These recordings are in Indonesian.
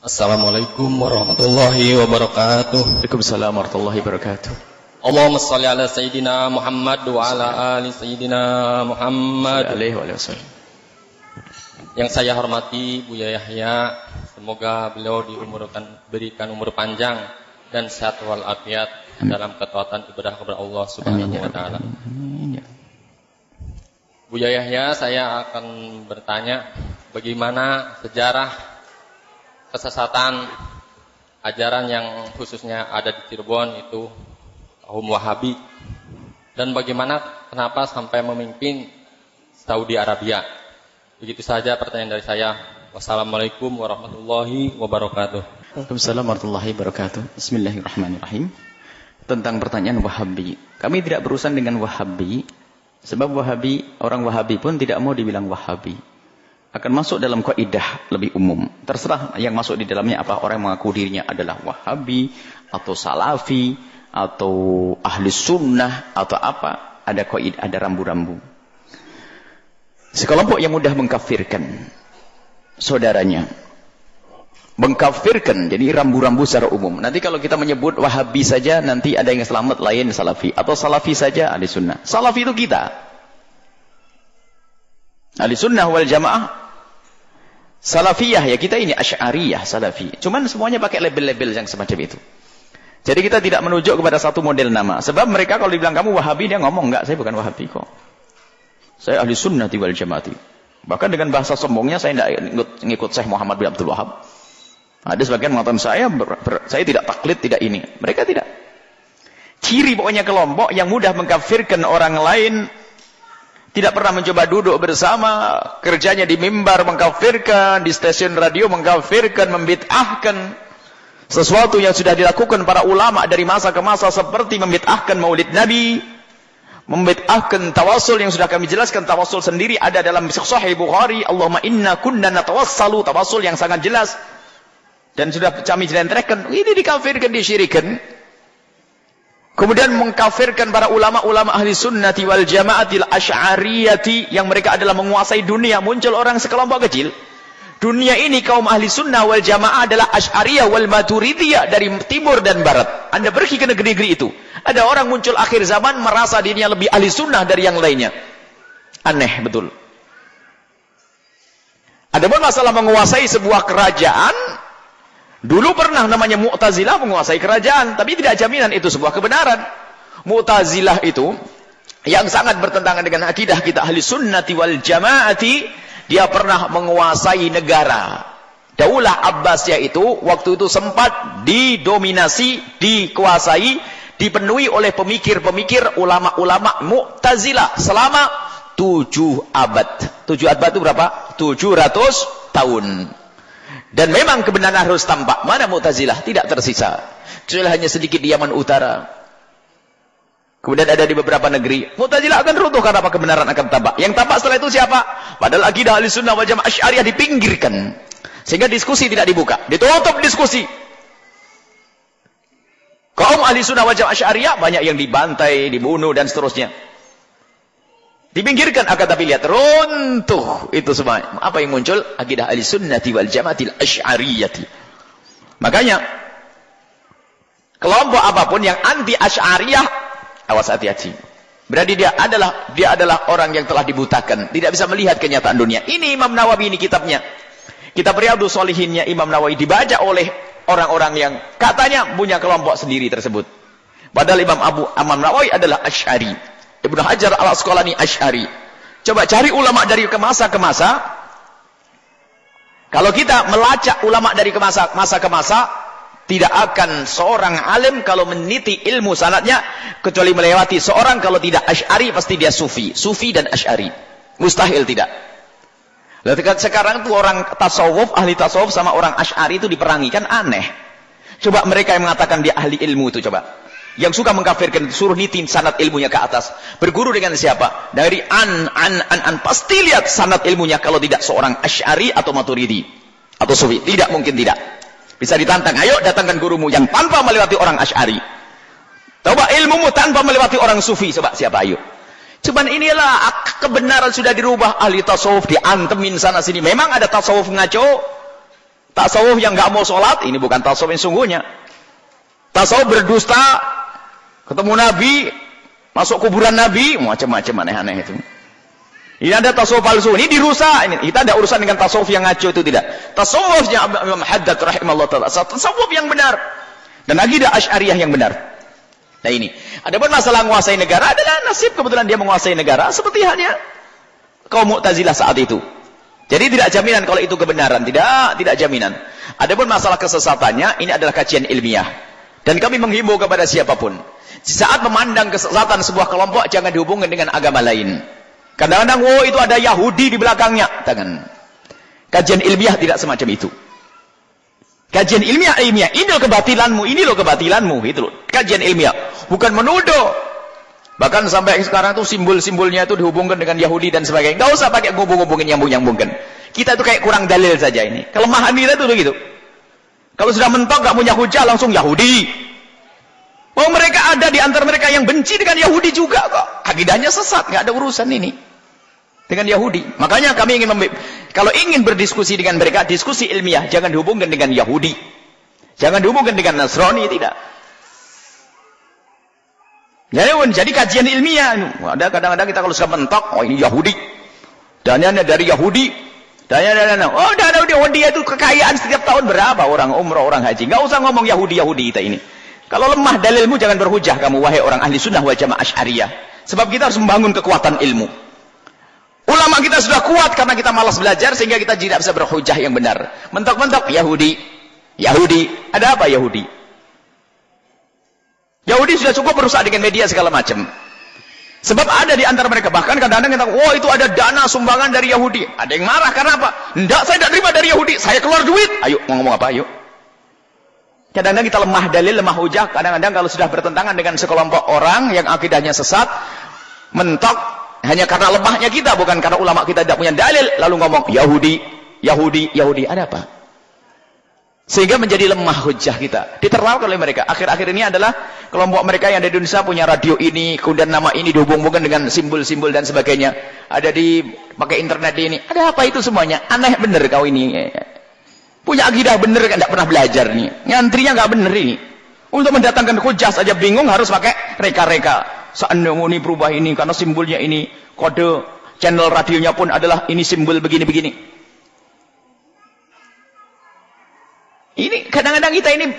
Assalamualaikum warahmatullahi wabarakatuh. Waalaikumsalam warahmatullahi wabarakatuh. Allahumma shalli ala sayyidina Muhammad wa ala ali sayyidina Muhammad. Alaihi wasallam. Yang saya hormati Buya Yahya, semoga beliau berikan umur panjang dan sehat walafiat dalam ketaatan ibadah kepada Allah Subhanahu wa taala. Buya Yahya, saya akan bertanya bagaimana sejarah kesesatan ajaran yang khususnya ada di Cirebon itu kaum Wahabi, dan bagaimana kenapa sampai memimpin Saudi Arabia. Begitu saja pertanyaan dari saya. Wassalamualaikum warahmatullahi wabarakatuh. Waalaikumsalam warahmatullahi wabarakatuh. Bismillahirrahmanirrahim. Tentang pertanyaan Wahabi, kami tidak berurusan dengan Wahabi, sebab Wahabi, orang Wahabi pun tidak mau dibilang Wahabi. Akan masuk dalam kaidah lebih umum. Terserah yang masuk di dalamnya apa. Orang yang mengaku dirinya adalah Wahabi atau Salafi atau Ahli Sunnah atau apa. Ada kaidah, ada rambu-rambu. Sekelompok yang mudah mengkafirkan saudaranya, mengkafirkan, jadi rambu-rambu secara umum. Nanti kalau kita menyebut Wahabi saja, nanti ada yang selamat, lain Salafi. Atau Salafi saja Ahli Sunnah. Salafi itu kita. Ahli Sunnah wal Jamaah, Salafiyah ya kita ini, Asy'ariyah, Salafi. Cuman semuanya pakai label-label yang semacam itu. Jadi kita tidak menunjuk kepada satu model nama. Sebab mereka kalau dibilang kamu Wahabi, dia ngomong, enggak, saya bukan Wahabi kok. Saya Ahli Sunnah wal Jamaah. Bahkan dengan bahasa sombongnya, saya tidak ngikut Syekh Muhammad bin Abdul Wahab. Ada sebagian mengatakan saya tidak taklid, tidak ini. Mereka tidak. Ciri pokoknya kelompok yang mudah mengkafirkan orang lain, tidak pernah mencoba duduk bersama, kerjanya di mimbar mengkafirkan, di stasiun radio mengkafirkan, membid'ahkan sesuatu yang sudah dilakukan para ulama dari masa ke masa, seperti membid'ahkan Maulid Nabi, membid'ahkan tawasul yang sudah kami jelaskan. Tawasul sendiri ada dalam Sahih Bukhari, Allahumma inna kunna natawassalu, tawasul yang sangat jelas dan sudah kami jelaskan. Ini dikafirkan, disyirikan. Kemudian mengkafirkan para ulama-ulama Ahli Sunnati wal Jamaatil Asy'ariyati yang mereka adalah menguasai dunia. Muncul orang sekelompok kecil. Dunia ini kaum Ahli Sunnah wal Jamaah adalah Asy'ariyah wal Maturidiyah dari timur dan barat. Anda pergi ke negeri-negeri itu, ada orang muncul akhir zaman merasa dirinya lebih Ahli Sunnah dari yang lainnya. Aneh betul. Adapun masalah menguasai sebuah kerajaan, dulu pernah namanya Mu'tazilah menguasai kerajaan, tapi tidak jaminan itu sebuah kebenaran. Mu'tazilah itu yang sangat bertentangan dengan akidah kita Ahli Sunnati wal Jamaati, dia pernah menguasai negara. Daulah Abbasiyah itu waktu itu sempat didominasi, dikuasai, dipenuhi oleh pemikir-pemikir ulama-ulama Mu'tazilah selama 7 abad. 7 abad itu berapa? 700 tahun. Dan memang kebenaran harus tampak. Mana Mu'tazilah? Tidak tersisa. Kecuali hanya sedikit di Yaman Utara. Kemudian ada di beberapa negeri. Mu'tazilah akan runtuh karena apa? Kebenaran akan tampak. Yang tampak setelah itu siapa? Padahal akidah Ahli Sunnah wal Jamaah Asy'ariyah dipinggirkan. Sehingga diskusi tidak dibuka. Ditutup diskusi. Kaum Ahli Sunnah wal Jamaah Asy'ariyah banyak yang dibantai, dibunuh dan seterusnya. Dipinggirkan, akan tapi lihat runtuh itu semua. Apa yang muncul? Akidah Ahli Sunnati wal Jamaatil Asy'ariyati. Makanya kelompok apapun yang anti Asy'ariyah, awas hati-hati. Berarti dia adalah orang yang telah dibutakan, tidak bisa melihat kenyataan dunia. Ini Imam Nawawi, ini kitabnya. Kitab Riyadhus Shalihinnya Imam Nawawi dibaca oleh orang-orang yang katanya punya kelompok sendiri tersebut. Padahal Imam Nawawi adalah Asy'ari. Ibnu Hajar al-Asqalani Asy'ari. Coba cari ulama dari masa ke masa. Kalau kita melacak ulama dari masa ke masa, tidak akan seorang alim kalau meniti ilmu sanadnya kecuali melewati seorang kalau tidak Asy'ari pasti dia Sufi. Sufi dan Asy'ari. Mustahil tidak. Lalu sekarang tuh orang tasawuf, ahli tasawuf sama orang Asy'ari itu diperangi, kan aneh. Coba mereka yang mengatakan dia ahli ilmu itu coba. Yang suka mengkafirkan, suruh nitin sanad ilmunya ke atas. Berguru dengan siapa? Dari an. Pasti lihat sanad ilmunya kalau tidak seorang Asy'ari atau Maturidi atau Sufi. Tidak, mungkin tidak. Bisa ditantang. Ayo datangkan gurumu yang tanpa melewati orang Asy'ari. Coba ilmumu tanpa melewati orang Sufi. Coba siapa? Ayo. Cuman inilah kebenaran sudah dirubah. Ahli tasawuf diantemin sana sini. Memang ada tasawuf ngaco. Tasawuf yang nggak mau sholat, ini bukan tasawuf yang sungguhnya. Tasawuf berdusta, ketemu Nabi, masuk kuburan Nabi, macam-macam aneh-aneh itu. Ini ada tasawuf palsu, ini dirusak. Ini kita ada urusan dengan tasawuf yang ngaco itu tidak. Tasawufnya Imam Haddad rahimahullah taala, tasawuf yang benar dan akidah Asy'ariyah yang benar. Nah ini. Adapun masalah menguasai negara adalah nasib, kebetulan dia menguasai negara seperti halnya kaum Mu'tazilah saat itu. Jadi tidak jaminan kalau itu kebenaran, tidak jaminan. Adapun masalah kesesatannya, ini adalah kajian ilmiah. Dan kami menghimbau kepada siapapun, saat memandang kesesatan sebuah kelompok jangan dihubungkan dengan agama lain. Kadang-kadang, oh itu ada Yahudi di belakangnya. Jangan. Kajian ilmiah tidak semacam itu. Kajian ilmiah, ini loh kebatilanmu, itu loh. Kajian ilmiah, bukan menuduh. Bahkan sampai sekarang tuh simbol-simbolnya itu dihubungkan dengan Yahudi dan sebagainya. Nggak usah pakai ngubung-ngubungin, nyambung-nyambungkan. Kita itu kayak kurang dalil saja ini. Kelemahan kita itu begitu. Kalau sudah mentok nggak punya hujah langsung Yahudi. Oh mereka ada di antara mereka yang benci dengan Yahudi juga kok. Akidahnya sesat, nggak ada urusan ini dengan Yahudi. Makanya kami kalau ingin berdiskusi dengan mereka, diskusi ilmiah, jangan dihubungkan dengan Yahudi. Jangan dihubungkan dengan Nasrani, tidak. Jadi kajian ilmiah. Ada kadang-kadang kita kalau sudah mentok, oh ini Yahudi. Dananya dari Yahudi. Oh dana Yahudi itu kekayaan setiap tahun berapa orang umrah, orang haji. Nggak usah ngomong Yahudi kita ini. Kalau lemah dalilmu jangan berhujah kamu wahai orang ahli sunnah wal jamaah Asy'ariyah. Sebab kita harus membangun kekuatan ilmu. Ulama kita sudah kuat karena kita malas belajar sehingga kita tidak bisa berhujah yang benar. Mentok-mentok Yahudi. Ada apa Yahudi? Yahudi sudah cukup merusak dengan media segala macam. Sebab ada di antara mereka, bahkan kadang-kadang kita, oh itu ada dana sumbangan dari Yahudi. Ada yang marah karena apa? Enggak, saya tidak terima dari Yahudi, saya keluar duit. Ayo, mau ngomong apa? Ayo. Kadang-kadang kita lemah dalil, lemah hujah. Kadang-kadang kalau sudah bertentangan dengan sekelompok orang yang akidahnya sesat, mentok hanya karena lemahnya kita, bukan karena ulama kita tidak punya dalil, lalu ngomong Yahudi. Ada apa? Sehingga menjadi lemah hujah kita. Ditertawakan oleh mereka. Akhir-akhir ini adalah kelompok mereka yang di Indonesia punya radio ini, kemudian nama ini dihubung-hubungkan dengan simbol-simbol dan sebagainya. Ada pakai internet ini. Ada apa itu semuanya? Aneh bener kau ini. Punya akidah bener kan tidak pernah belajar nih. Ngantrinya nggak bener ini. Untuk mendatangkan hujah saja bingung harus pakai reka-reka. Seandainya ini berubah ini karena simbolnya ini. Kode channel radionya pun adalah ini simbol begini-begini. Ini kadang-kadang kita ini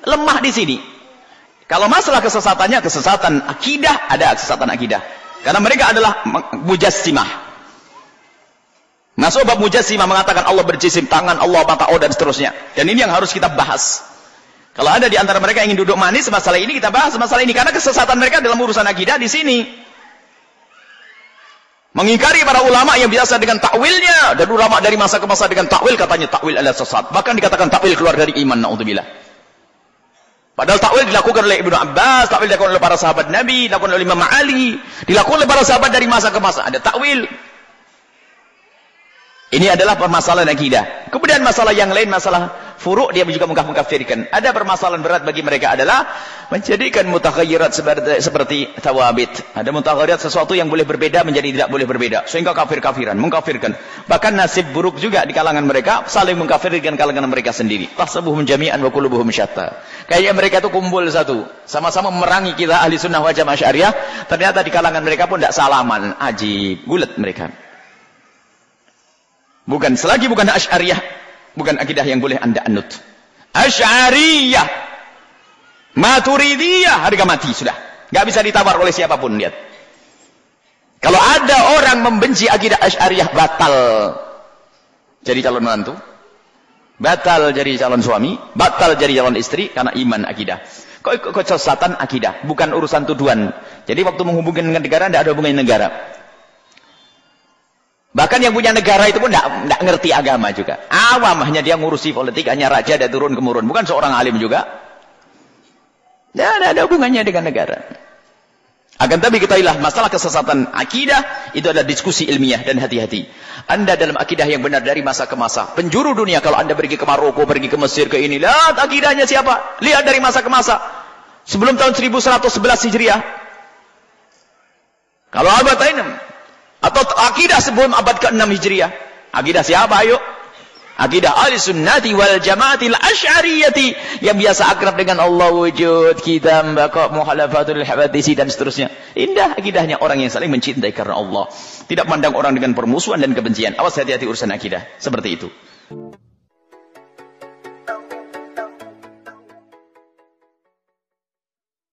lemah di sini. Kalau masalah kesesatannya, kesesatan akidah, ada kesesatan akidah. Karena mereka adalah mujassimah. Masuk bab mujassimah mengatakan Allah berjisim, tangan, Allah mata, dan seterusnya. Dan ini yang harus kita bahas. Kalau ada di antara mereka yang ingin duduk manis masalah ini, kita bahas masalah ini. Karena kesesatan mereka dalam urusan akidah di sini. Mengingkari para ulama yang biasa dengan takwilnya, dan ulama dari masa ke masa dengan takwil katanya takwil adalah sesat. Bahkan dikatakan takwil keluar dari iman, naudzubillah. Padahal takwil dilakukan oleh Ibnu Abbas, takwil dilakukan oleh para sahabat Nabi, dilakukan oleh Imam Ali, dilakukan oleh para sahabat dari masa ke masa. Ada takwil. Ini adalah permasalahan akidah. Kemudian masalah yang lain, masalah furu' dia juga mengkafirkan. Ada permasalahan berat bagi mereka adalah menjadikan mutaghayyirat seperti tawabit. Ada mutaghayyirat sesuatu yang boleh berbeda menjadi tidak boleh berbeda. Sehingga kafir-kafiran, mengkafirkan. Bahkan nasib buruk juga di kalangan mereka, saling mengkafirkan kalangan mereka sendiri. Tahsabuhum jami'an wa qulubuhum syatta. Kayak mereka itu kumpul satu. Sama-sama memerangi kita ahli sunnah wal jamaah Asy'ariyah. Ternyata di kalangan mereka pun tidak salaman. Ajib, gulat mereka. Selagi bukan Asy'ariyah, bukan akidah yang boleh anda anut. Asy'ariyah, Maturidiyah, harga mati sudah. Nggak bisa ditawar oleh siapapun, lihat. Kalau ada orang membenci akidah Asy'ariyah, batal jadi calon menantu, batal jadi calon suami, batal jadi calon istri karena iman akidah. Kesesatan akidah, bukan urusan tuduhan. Jadi waktu menghubungkan dengan negara, tidak ada hubungan negara. Bahkan yang punya negara itu pun tidak ngerti agama juga. Awam, hanya dia ngurusi politik, hanya raja dan turun-temurun. Bukan seorang alim juga. Tidak ada hubungannya dengan negara. Akan tapi ketahuilah, masalah kesesatan akidah, itu adalah diskusi ilmiah dan hati-hati. Anda dalam akidah yang benar dari masa ke masa. Penjuru dunia, kalau anda pergi ke Maroko, pergi ke Mesir, ke ini, lihat akidahnya siapa? Lihat dari masa ke masa. Sebelum tahun 1111 Hijriah. Kalau abad 6. Atau akidah sebelum abad ke-6 Hijriah. Akidah siapa? Ayo. Akidah Ahlussunnati wal Jamaatil Asy'ariyati yang biasa akrab dengan Allah wujud, kita baqa muhalafatul hawadisi dan seterusnya. Indah akidahnya orang yang saling mencintai karena Allah. Tidak memandang orang dengan permusuhan dan kebencian. Awas hati-hati urusan akidah. Seperti itu.